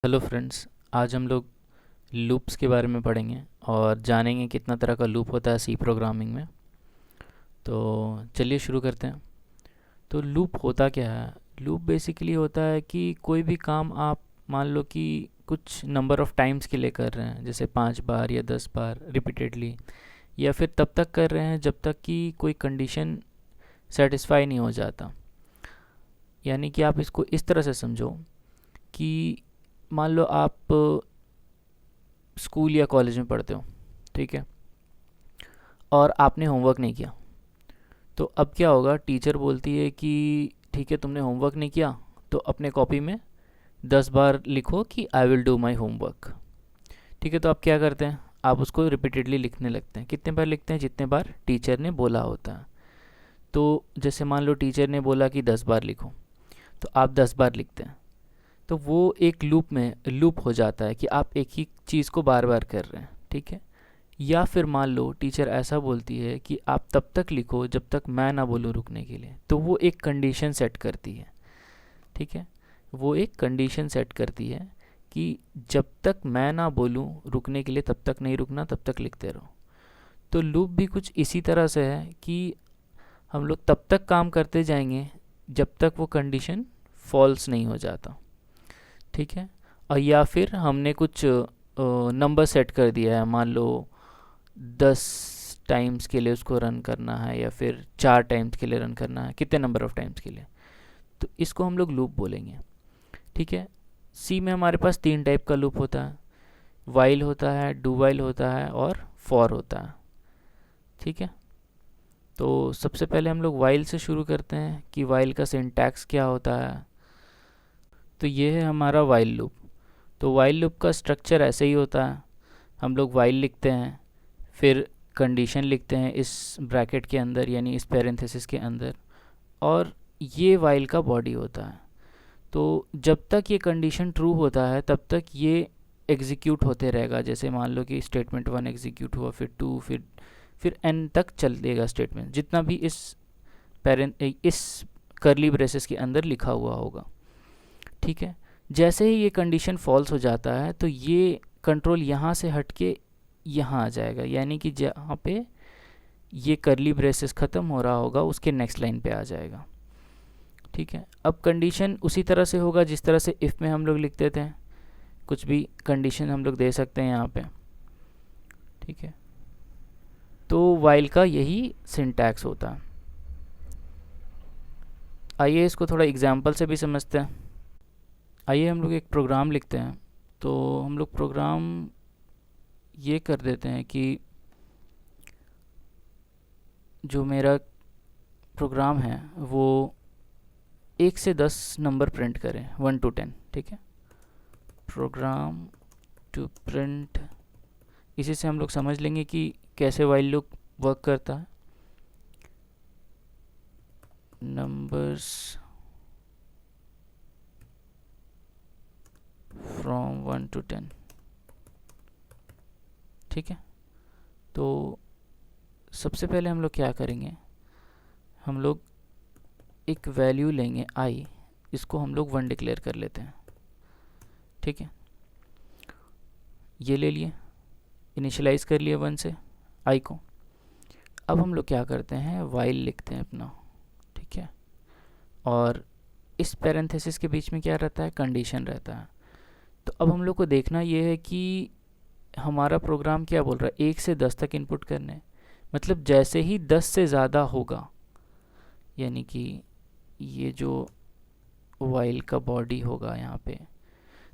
Hello friends. आज हम लोग लूप्स के बारे में पढ़ेंगे और जानेंगे कितना तरह का लूप होता है सी प्रोग्रामिंग में। तो चलिए शुरू करते हैं। तो लूप होता क्या है? लूप बेसिकली होता है कि कोई भी काम आप मान लो कि कुछ नंबर ऑफ़ टाइम्स के लिए कर रहे हैं, जैसे 5 बार या 10 बार रिपीटेडली, या फिर तब तक कर रहे हैं जब तक कि कोई कंडीशन सेटिस्फाई नहीं हो जाता। यानी कि आप इसको इस तरह से समझो कि मान लो आप स्कूल या कॉलेज में पढ़ते हो, ठीक है, और आपने होमवर्क नहीं किया। तो अब क्या होगा? टीचर बोलती है कि ठीक है, तुमने होमवर्क नहीं किया तो अपने कॉपी में 10 बार लिखो कि I will do my homework. ठीक है, तो आप क्या करते हैं? आप उसको रिपीटेडली लिखने लगते हैं। कितने बार लिखते हैं? जितने बार टीचर ने बोला होता है। तो जैसे मान लो टीचर ने बोला कि 10 बार लिखो, तो आप 10 बार लिखते हैं। तो वो एक लूप हो जाता है कि आप एक ही चीज़ को बार बार कर रहे हैं। ठीक है। या फिर मान लो टीचर ऐसा बोलती है कि आप तब तक लिखो जब तक मैं ना बोलूँ रुकने के लिए, तो वो एक कंडीशन सेट करती है। ठीक है, वो एक कंडीशन सेट करती है कि जब तक मैं ना बोलूँ रुकने के लिए तब तक नहीं रुकना, तब तक लिखते रहो। तो लूप भी कुछ इसी तरह से है कि हम लोग तब तक काम करते जाएंगे जब तक वो कंडीशन फॉल्स नहीं हो जाता। ठीक है। और या फिर हमने कुछ नंबर सेट कर दिया है, मान लो 10 टाइम्स के लिए उसको रन करना है या फिर 4 टाइम्स के लिए रन करना है, कितने नंबर ऑफ टाइम्स के लिए, तो इसको हम लोग लूप बोलेंगे। ठीक है। सी में हमारे पास 3 टाइप का लूप होता है। वाइल होता है, डू वाइल होता है और फॉर होता है। ठीक है। तो सबसे पहले हम लोग वाइल से शुरू करते हैं कि वाइल का सिंटैक्स क्या होता है। तो ये है हमारा वाइल लूप। तो वाइल लूप का स्ट्रक्चर ऐसे ही होता है। हम लोग वाइल लिखते हैं, फिर कंडीशन लिखते हैं इस ब्रैकेट के अंदर, यानी इस पैरेंथेसिस के अंदर, और ये वाइल का बॉडी होता है। तो जब तक ये कंडीशन ट्रू होता है तब तक ये एग्जीक्यूट होते रहेगा। जैसे मान लो कि स्टेटमेंट 1 एग्जीक्यूट हुआ, फिर 2, फिर एन तक चलेगा स्टेटमेंट, जितना भी इस करली ब्रेसेस के अंदर लिखा हुआ होगा। ठीक है। जैसे ही ये कंडीशन फॉल्स हो जाता है तो ये कंट्रोल यहाँ से हट के यहाँ आ जाएगा, यानी कि जहाँ पे ये करली ब्रेसेस ख़त्म हो रहा होगा उसके नेक्स्ट लाइन पे आ जाएगा। ठीक है। अब कंडीशन उसी तरह से होगा जिस तरह से इफ़ में हम लोग लिखते थे। कुछ भी कंडीशन हम लोग दे सकते हैं यहाँ पे। ठीक है। तो वाइल का यही सिंटैक्स होता है। आइए इसको थोड़ा एग्जाम्पल से भी समझते हैं। आइए हम लोग एक प्रोग्राम लिखते हैं। तो हम लोग प्रोग्राम ये कर देते हैं कि जो मेरा प्रोग्राम है वो 1 से 10 नंबर प्रिंट करें, 1 to 10। ठीक है। प्रोग्राम टू प्रिंट, इसी से हम लोग समझ लेंगे कि कैसे वाइल लूप वर्क करता है। Numbers from 1 to 10। ठीक है। तो सबसे पहले हम लोग क्या करेंगे? हम लोग एक वैल्यू लेंगे आई, इसको हम लोग 1 डिक्लेयर कर लेते हैं। ठीक है। ये ले लिए, इनिशियलाइज कर लिए 1 से आई को। अब हम लोग क्या करते हैं? वाइल लिखते हैं अपना। ठीक है। और इस पैरेंथेसिस के बीच में क्या रहता है? कंडीशन रहता है। तो अब हम लोग को देखना ये है कि हमारा प्रोग्राम क्या बोल रहा है? 1 से 10 तक इनपुट करने, मतलब जैसे ही 10 से ज़्यादा होगा, यानी कि ये जो वाइल का बॉडी होगा यहाँ पे,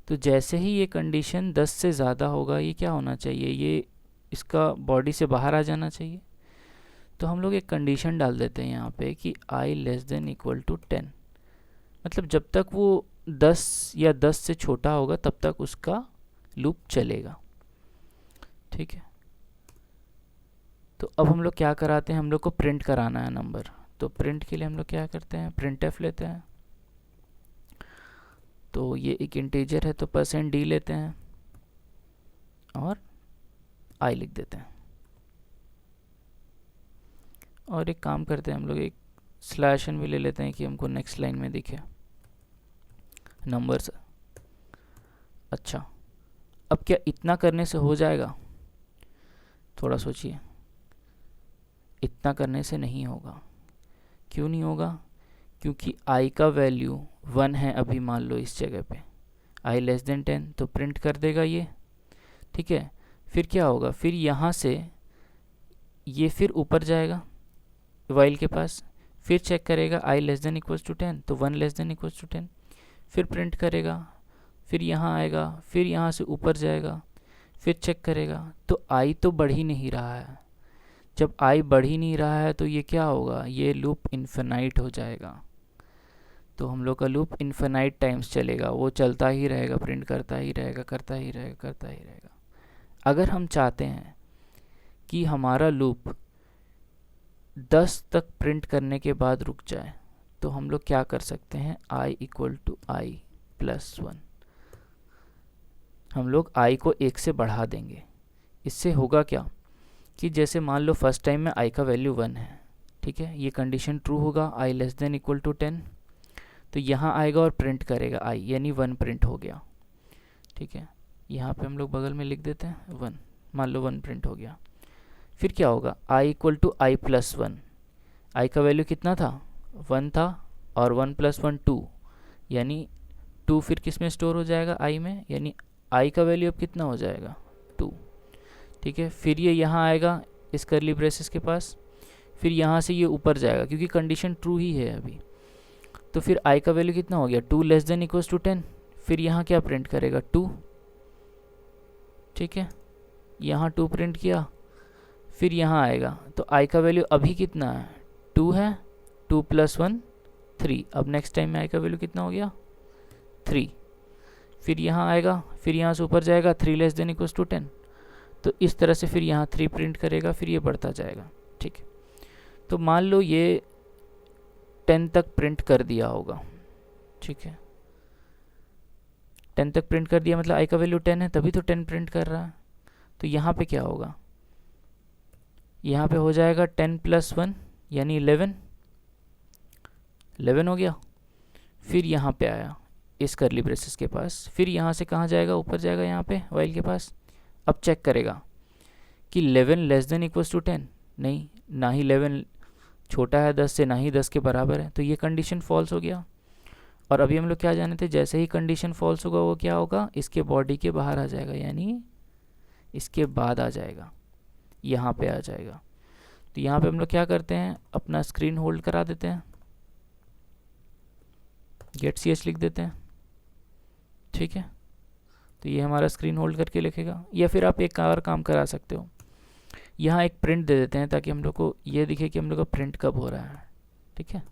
तो जैसे ही ये कंडीशन 10 से ज़्यादा होगा, ये क्या होना चाहिए? ये इसका बॉडी से बाहर आ जाना चाहिए। तो हम लोग एक कंडीशन डाल देते हैं यहाँ पे कि i less than equal to 10, मतलब जब तक वो 10 या 10 से छोटा होगा तब तक उसका लूप चलेगा। ठीक है। तो अब हम लोग क्या कराते हैं? हम लोग को प्रिंट कराना है नंबर। तो प्रिंट के लिए हम लोग क्या करते हैं? प्रिंट एफ लेते हैं। तो ये एक इंटीजर है तो %d लेते हैं और i लिख देते हैं। और एक काम करते हैं, हम लोग एक स्लैश n भी ले लेते हैं कि हमको नेक्स्ट लाइन में दिखे नंबर्स। अच्छा, अब क्या इतना करने से हो जाएगा? थोड़ा सोचिए, इतना करने से नहीं होगा। क्यों नहीं होगा? क्योंकि i का वैल्यू 1 है अभी, मान लो इस जगह पे i लेस देन 10, तो प्रिंट कर देगा ये। ठीक है, फिर क्या होगा, फिर यहाँ से ये फिर ऊपर जाएगा वाइल के पास, फिर चेक करेगा i less than equals to 10, तो 1 लेस देन इक्वल्स टू 10, फिर प्रिंट करेगा, फिर यहाँ आएगा, फिर यहाँ से ऊपर जाएगा, फिर चेक करेगा, तो i तो बढ़ ही नहीं रहा है। जब i बढ़ ही नहीं रहा है तो ये क्या होगा, ये लूप इन्फिनाइट हो जाएगा। तो हम लोग का लूप इन्फिनाइट टाइम्स चलेगा, वो चलता ही रहेगा, प्रिंट करता ही रहेगा, करता ही रहेगा, करता ही रहेगा। अगर हम चाहते हैं कि हमारा लूप 10 तक प्रिंट करने के बाद रुक जाए, तो हम लोग क्या कर सकते हैं, i equal to I plus 1। हम लोग i को 1 से बढ़ा देंगे। इससे होगा क्या कि जैसे मान लो फर्स्ट टाइम में i का वैल्यू 1 है, ठीक है, ये कंडीशन ट्रू होगा, i less than equal to 10, तो यहाँ आएगा और प्रिंट करेगा i, यानी 1 प्रिंट हो गया। ठीक है, यहाँ पे हम लोग बगल में लिख देते हैं 1, मान लो 1 प्रिंट हो गया। फिर क्या होगा, i equal to I plus 1, i का वैल्यू कितना था, 1 था, और 1 प्लस 1 2, यानी 2 फिर किस में स्टोर हो जाएगा, i में, यानी i का वैल्यू अब कितना हो जाएगा, 2। ठीक है, फिर ये यहाँ आएगा इस करली ब्रेसेस के पास, फिर यहाँ से ये ऊपर जाएगा क्योंकि कंडीशन ट्रू ही है अभी, तो फिर i का वैल्यू कितना हो गया, 2 लेस देन इक्वल्स टू 10, फिर यहाँ क्या प्रिंट करेगा, 2। ठीक है, यहाँ 2 प्रिंट किया, फिर यहाँ आएगा, तो i का वैल्यू अभी कितना है, 2 है, 2 प्लस 1 3, अब नेक्स्ट टाइम में i का वैल्यू कितना हो गया, 3। फिर यहाँ आएगा, फिर यहाँ से ऊपर जाएगा, 3 लेस देन इक्वल्स टू 10, तो इस तरह से फिर यहाँ 3 प्रिंट करेगा, फिर ये बढ़ता जाएगा। ठीक है, तो मान लो ये 10 तक प्रिंट कर दिया होगा। ठीक है, 10 तक प्रिंट कर दिया, मतलब i का वैल्यू 10 है, तभी तो 10 प्रिंट कर रहा है। तो यहाँ पे क्या होगा, यहाँ पे हो जाएगा 10 प्लस 1 यानी 11 हो गया। फिर यहाँ पे आया इस करली ब्रेसेस के पास, फिर यहाँ से कहाँ जाएगा, ऊपर जाएगा यहाँ पे वाइल के पास। अब चेक करेगा कि 11 लेस देन इक्वल्स टू 10, नहीं, ना ही 11 छोटा है 10 से, ना ही 10 के बराबर है, तो ये कंडीशन फॉल्स हो गया। और अभी हम लोग क्या जाने थे, जैसे ही कंडीशन फॉल्स होगा वो क्या होगा, इसके बॉडी के बाहर आ जाएगा, यानी इसके बाद आ जाएगा, यहाँ पे आ जाएगा। तो यहाँ पे हम लोग क्या करते हैं, अपना स्क्रीन होल्ड करा देते हैं, गेट ch लिख देते हैं। ठीक है, तो ये हमारा स्क्रीन होल्ड करके लिखेगा। या फिर आप एक और काम करा सकते हो, यहाँ एक प्रिंट दे देते हैं ताकि हम लोग को ये दिखे कि हम लोग का प्रिंट कब हो रहा है। ठीक है,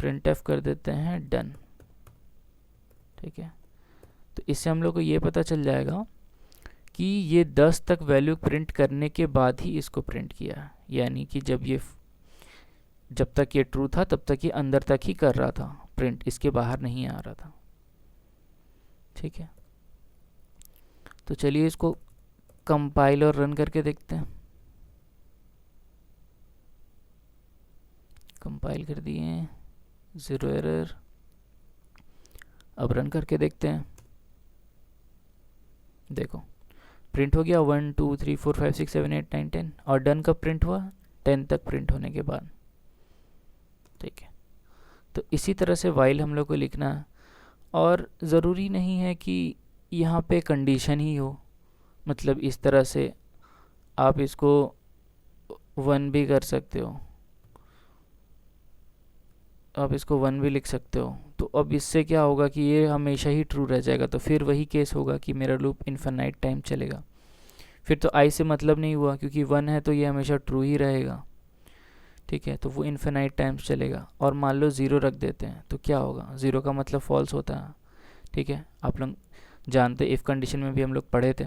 प्रिंट एफ कर देते हैं डन। ठीक है, तो इससे हम लोग को ये पता चल जाएगा कि ये 10 तक वैल्यू प्रिंट करने के बाद ही इसको प्रिंट किया है, यानी कि जब तक ये ट्रू था तब तक ये अंदर तक ही कर रहा था प्रिंट, इसके बाहर नहीं आ रहा था। ठीक है, तो चलिए इसको कंपाइल और रन करके देखते हैं। कंपाइल कर दिए, 0 एरर। अब रन करके देखते हैं, देखो प्रिंट हो गया 1 2 3 4 5 6 7 8 9 10, और डन कब प्रिंट हुआ, 10 तक प्रिंट होने के बाद। ठीक है, तो इसी तरह से वाइल हम लोग को लिखना है, और ज़रूरी नहीं है कि यहाँ पे कंडीशन ही हो, मतलब इस तरह से आप इसको 1 भी कर सकते हो, आप इसको 1 भी लिख सकते हो। तो अब इससे क्या होगा कि ये हमेशा ही ट्रू रह जाएगा, तो फिर वही केस होगा कि मेरा लूप इन्फिनाइट टाइम चलेगा। फिर तो i से मतलब नहीं हुआ, क्योंकि 1 है तो ये हमेशा ट्रू ही रहेगा। ठीक है, तो वो इन्फिनाइट टाइम्स चलेगा। और मान लो 0 रख देते हैं तो क्या होगा, 0 का मतलब फॉल्स होता है। ठीक है, आप लोग जानते, इफ़ कंडीशन में भी हम लोग पढ़े थे।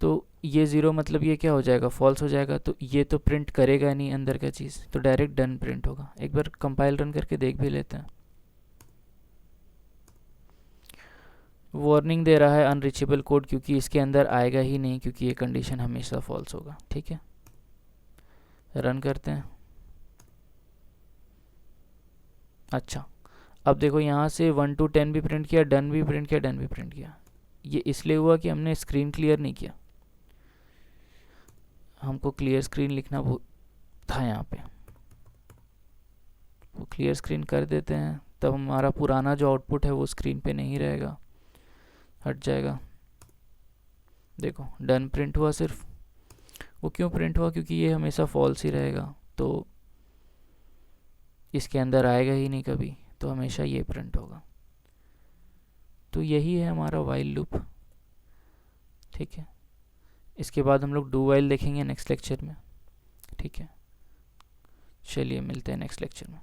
तो ये 0 मतलब ये क्या हो जाएगा, फॉल्स हो जाएगा, तो ये तो प्रिंट करेगा नहीं अंदर का चीज़, तो डायरेक्ट डन प्रिंट होगा। एक बार कंपाइल रन करके देख भी लेते हैं। वार्निंग दे रहा है अनरीचेबल कोड, क्योंकि इसके अंदर आएगा ही नहीं, क्योंकि ये कंडीशन हमेशा फॉल्स होगा। ठीक है, रन करते हैं। अच्छा, अब देखो यहाँ से 1 to 10 भी प्रिंट किया, डन भी प्रिंट किया, डन भी प्रिंट किया, ये इसलिए हुआ कि हमने स्क्रीन क्लियर नहीं किया, हमको क्लियर स्क्रीन लिखना वो था यहाँ पे। वो क्लियर स्क्रीन कर देते हैं, तब हमारा पुराना जो आउटपुट है वो स्क्रीन पे नहीं रहेगा, हट जाएगा। देखो डन प्रिंट हुआ सिर्फ। वो क्यों प्रिंट हुआ? क्योंकि ये हमेशा फॉल्स ही रहेगा, तो इसके अंदर आएगा ही नहीं कभी, तो हमेशा ये प्रिंट होगा। तो यही है हमारा वाइल लूप। ठीक है, इसके बाद हम लोग डू वाइल देखेंगे नेक्स्ट लेक्चर में। ठीक है, चलिए मिलते हैं नेक्स्ट लेक्चर में।